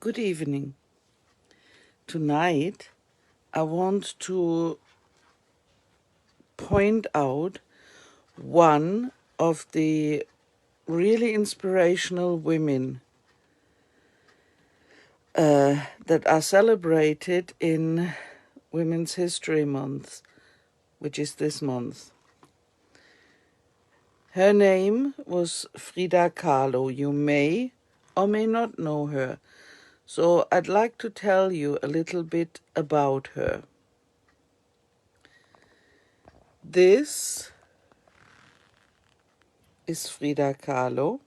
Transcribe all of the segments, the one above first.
Good evening. Tonight, I want to point out one of the really inspirational women that are celebrated in Women's History Month, which is this month. Her name was Frida Kahlo. You may or may not know her. So I'd like to tell you a little bit about her. This is Frida Kahlo.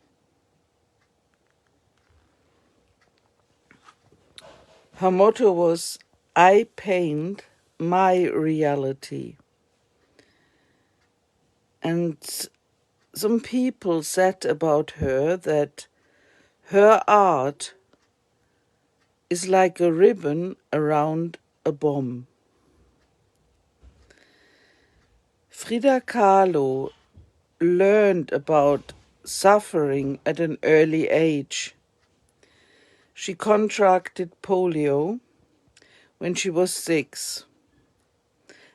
Her motto was, "I paint my reality." And some people said about her that her art is like a ribbon around a bomb. Frida Kahlo learned about suffering at an early age. She contracted polio when she was 6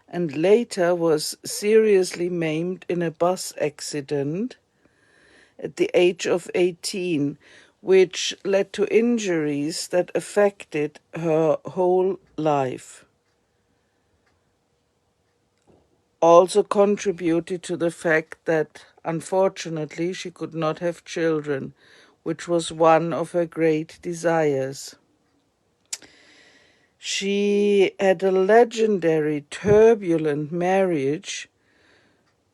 and later was seriously maimed in a bus accident at the age of 18, which led to injuries that affected her whole life. Also contributed to the fact that, unfortunately, she could not have children, which was one of her great desires. She had a legendary, turbulent marriage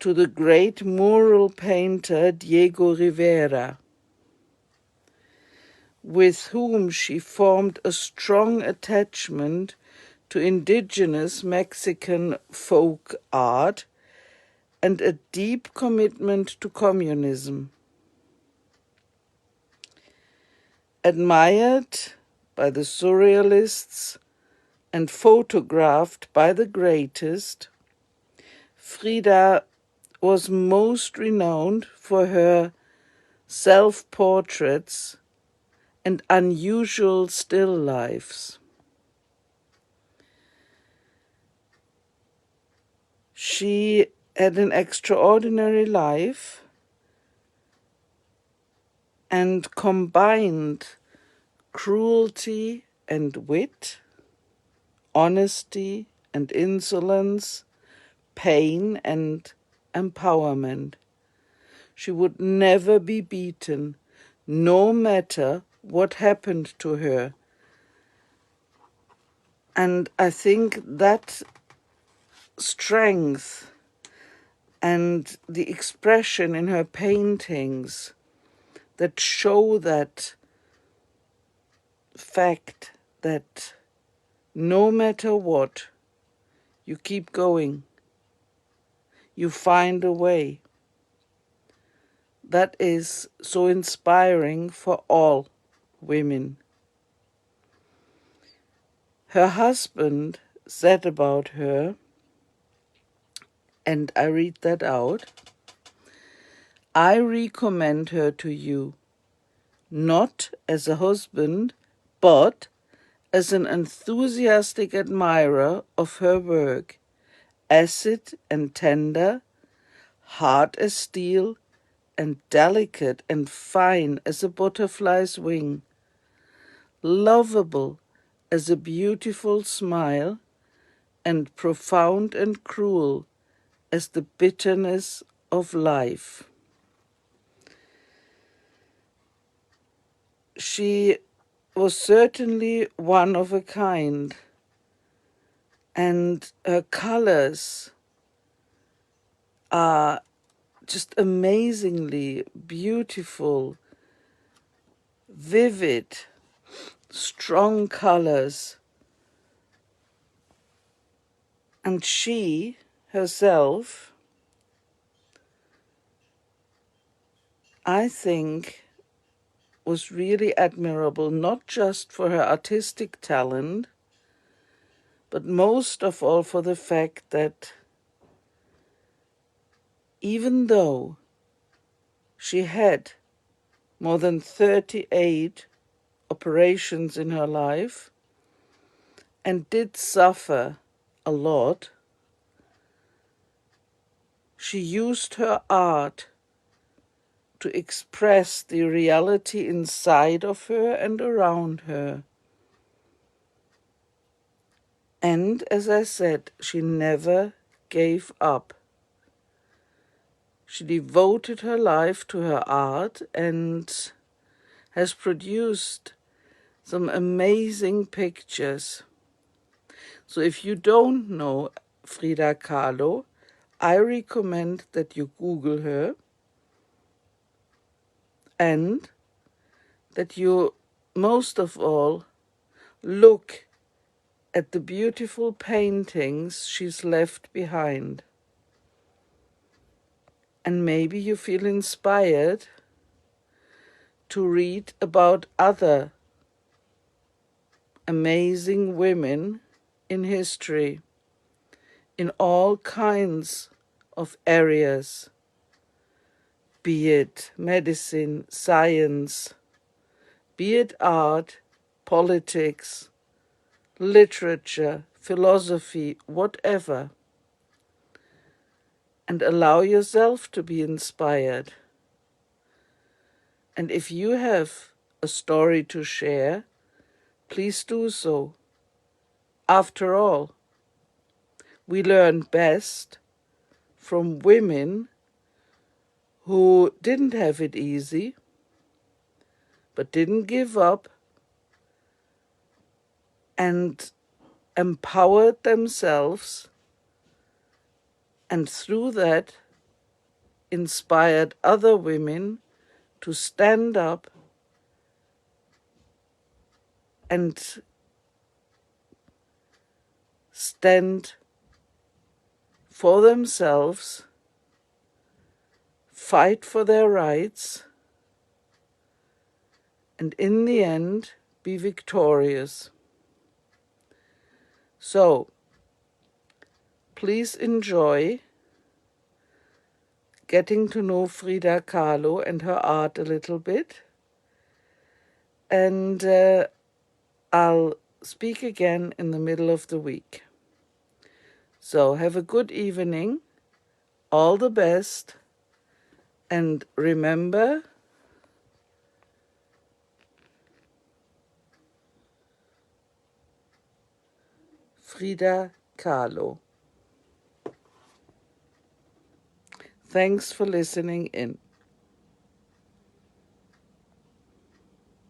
to the great mural painter Diego Rivera, with whom she formed a strong attachment to indigenous Mexican folk art and a deep commitment to communism. Admired by the surrealists and photographed by the greatest, Frida was most renowned for her self-portraits and unusual still lifes. She had an extraordinary life and combined cruelty and wit, honesty and insolence, pain and empowerment. She would never be beaten, no matter what happened to her. And I think that strength and the expression in her paintings that show that fact that no matter what, you keep going, you find a way. That is so inspiring for all women. Her husband said about her, and I read that out, "I recommend her to you, not as a husband, but as an enthusiastic admirer of her work, acid and tender, hard as steel, and delicate and fine as a butterfly's wing, lovable as a beautiful smile, and profound and cruel as the bitterness of life." She was certainly one of a kind, and her colors are just amazingly beautiful, vivid, strong colors. And she herself, I think, was really admirable, not just for her artistic talent, but most of all for the fact that even though she had more than 38 operations in her life and did suffer a lot, she used her art to express the reality inside of her and around her. And as I said, she never gave up. She devoted her life to her art and has produced some amazing pictures. So if you don't know Frida Kahlo, I recommend that you Google her and that you, most of all, look at the beautiful paintings she's left behind. And maybe you feel inspired to read about other amazing women in history in all kinds of areas, be it medicine, science, be it art, politics, literature, philosophy, whatever, and allow yourself to be inspired. And if you have a story to share, please do so. After all, we learn best from women who didn't have it easy, but didn't give up and empowered themselves, and through that inspired other women to stand up and stand for themselves, fight for their rights, and in the end be victorious. So, please enjoy getting to know Frida Kahlo and her art a little bit. And I'll speak again in the middle of the week. So have a good evening, all the best, and remember, Frida Kahlo. Thanks for listening in.